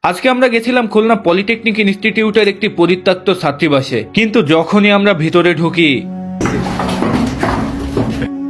আজকে আমরা গেছিলাম খুলনা পলিটেকনিক ইনস্টিটিউটের একটি পরিত্যক্ত ছাত্রীবাসে, কিন্তু যখনই আমরা ভিতরে ঢুকি,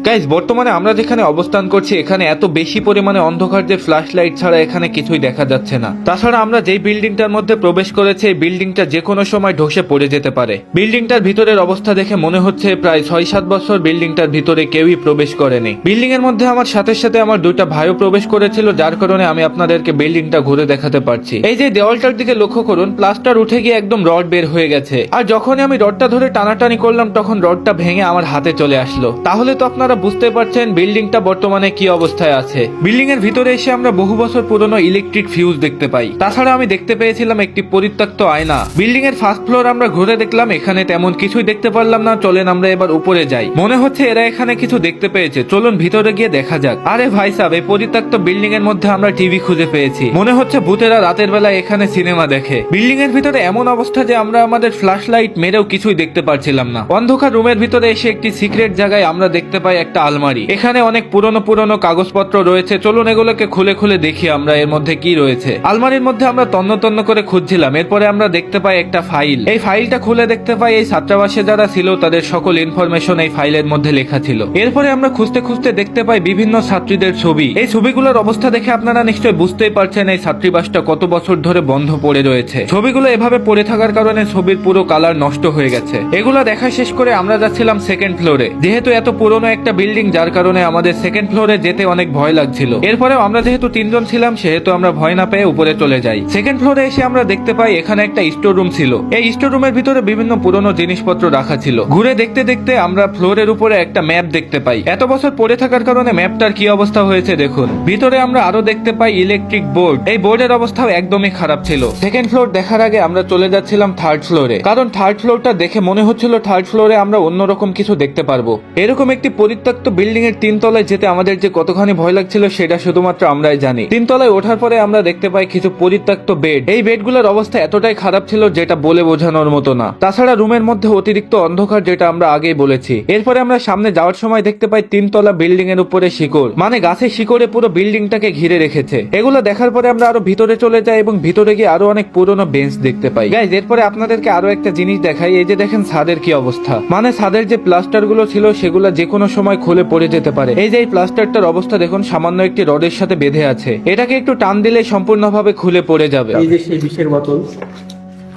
গাইজ বর্তমানে আমরা যেখানে অবস্থান করছি এখানে এত বেশি পরিমাণে অন্ধকার যে ফ্ল্যাশ লাইট ছাড়া এখানে কিছুই দেখা যাচ্ছে না। তাছাড়া আমরা যেই বিল্ডিংটার মধ্যে প্রবেশ করেছি এই বিল্ডিংটা যে কোনো সময় ধসে পড়ে যেতে পারে। বিল্ডিংটার ভিতরের অবস্থা দেখে মনে হচ্ছে প্রায় 6-7 বছর বিল্ডিংটার ভিতরে কেউই প্রবেশ করেনি। বিল্ডিং এর মধ্যে আমার সাথে সাথে আমার দুইটা ভাইও প্রবেশ করেছিল, যার কারণে আমি আপনাদেরকে বিল্ডিংটা ঘুরে দেখাতে পারছি। এই যে দেওয়ালটার দিকে লক্ষ্য করুন, প্লাস্টার উঠে গিয়ে একদম রড বের হয়ে গেছে, আর যখনই আমি রডটা ধরে টানাটানি করলাম তখন রডটা ভেঙে আমার হাতে চলে আসলো। তাহলে তো আপনারা বুঝতে পারছেন বিল্ডিংটা বর্তমানে কি অবস্থায় আছে। বিল্ডিং এর ভিতরে এসে আমরা বহু বছর পুরনো ইলেকট্রিক ফিউজ দেখতে পাই। তাছাড়া আমি দেখতে পেয়েছিলাম একটি পরিত্যক্ত আয়না। বিল্ডিং এর ফার্স্ট ফ্লোর আমরা ঘুরে দেখলাম, এখানে তেমন কিছুই দেখতে পারলাম না। চলেন আমরা এবার উপরে যাই। মনে হচ্ছে এরা এখানে কিছু দেখতে পেয়েছে, চলুন ভিতরে গিয়ে দেখা যাক। আরে ভাই সাহেব, এই পরিত্যক্ত বিল্ডিং এর মধ্যে আমরা টিভি খুঁজে পেয়েছি। মনে হচ্ছে ভূতেরা রাতের বেলা এখানে সিনেমা দেখে। বিল্ডিং এর ভিতরে এমন অবস্থা যে আমরা আমাদের ফ্ল্যাশ লাইট মেরেও কিছুই দেখতে পারছিলাম না। অন্ধকার রুমের ভিতরে এসে একটি সিক্রেট জায়গায় আমরা দেখতে পাই একটা আলমারি। এখানে অনেক পুরনো কাগজপত্র রয়েছে, চলুন এগুলোকে খুলে খুলে দেখি আমরা এর মধ্যে কি রয়েছে। আলমারির মধ্যে আমরা তন্ন করে খুঁজছিলাম, এরপরে আমরা দেখতে পাই একটা ফাইল। এই ফাইলটা খুলে দেখতে পাই এই ছাত্রাবাসে যারা ছিল তাদের সকল ইনফরমেশন এই ফাইলের মধ্যে লেখা ছিল। এরপরে আমরা খুঁজতে খুঁজতে দেখতে পাই বিভিন্ন ছাত্রীদের ছবি। এই ছবিগুলোর অবস্থা দেখে আপনারা নিশ্চয়ই বুঝতেই পারছেন এই ছাত্রীবাসটা কত বছর ধরে বন্ধ পড়ে রয়েছে। ছবিগুলো এভাবে পড়ে থাকার কারণে ছবির পুরো কালার নষ্ট হয়ে গেছে। এগুলো দেখা শেষ করে আমরা যাচ্ছিলাম সেকেন্ড ফ্লোরে। যেহেতু এত পুরনো একটা বিল্ডিং, যার কারণে আমাদের সেকেন্ড ফ্লোরে যেতে অনেক ভয় লাগছিল। এরপরেও আমরা যেহেতু 3 জন ছিলাম সেহেতু আমরা ভয় না পেয়ে উপরে চলে যাই। সেকেন্ড ফ্লোরে এসে আমরা দেখতে পাই এখানে একটা স্টোর রুম ছিল। এই স্টোর রুমের ভিতরে বিভিন্ন পুরনো জিনিসপত্র রাখা ছিল। ঘুরে দেখতে দেখতে আমরা ফ্লোরের উপরে একটা ম্যাপ দেখতে পাই। এত বছর পড়ে থাকার কারণে ম্যাপটার কি অবস্থা হয়েছে দেখুন। ভিতরে আমরা আরো দেখতে পাই ইলেকট্রিক বোর্ড। এই বোর্ডের অবস্থাও একদমই খারাপ ছিল। সেকেন্ড ফ্লোর দেখার আগে আমরা চলে যাচ্ছিলাম থার্ড ফ্লোরে, কারণ থার্ড ফ্লোরটা দেখে মনে হচ্ছিল থার্ড ফ্লোরে আমরা অন্যরকম কিছু দেখতে পারবো। এরকম একটি পরিত্যক্ত বিল্ডিং এর 3 তলায় যেতে আমাদের যে কতখানি ভয় লাগছিল সেটা শুধুমাত্র আমরাই জানি। 3 তলায় ওঠার পরে আমরা দেখতে পাই কিছু পরিত্যক্ত বেড। এই বেডগুলোর অবস্থা এতটাই খারাপ ছিল যেটা বলে বোঝানোর মতো না। তাছাড়া রুমের মধ্যে অতিরিক্ত অন্ধকার, যেটা আমরা আগেই বলেছি। এরপরে আমরা সামনে যাওয়ার সময় দেখতে পাই 3 তলা বিল্ডিং এর উপরে শিকড়, মানে গাছের শিকড়ে পুরো বিল্ডিংটাকে ঘিরে রেখেছে। এগুলো দেখার পরে আমরা আরো ভিতরে চলে যাই এবং ভিতরে গিয়ে আরো অনেক পুরনো বেঞ্চ দেখতে পাই। গাইজ এরপরে আপনাদেরকে আরো একটা জিনিস দেখাই। এই যে দেখেন ছাদের কি অবস্থা, মানে ছাদের যে প্লাস্টার গুলো ছিল সেগুলো যে কোনো সময় খুলে পড়ে যেতে পারে। এই যে এই প্লাস্টারটার অবস্থা দেখুন, সামান্য একটি রডের সাথে বেঁধে আছে। এটাকে একটু টান দিলে সম্পূর্ণভাবে খুলে পড়ে যাবে। এই যে সেই বিষের বোতল,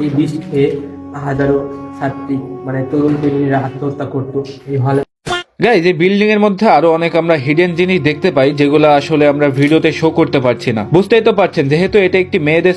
এই বিষ খেয়ে হাজারো ছাত্রী মানে তরুণ তরুণীরা আত্মহত্যা করতো এই হলে। গাইজ এই বিল্ডিং এর মধ্যে আরো অনেক আমরা হিডেন জিনিস দেখতে পাই, যেগুলো আসলে আমরা ভিডিওতে শো করতে পারছি না। বুঝতেই তো পারছেন যেহেতু এটা একটি মেয়েদের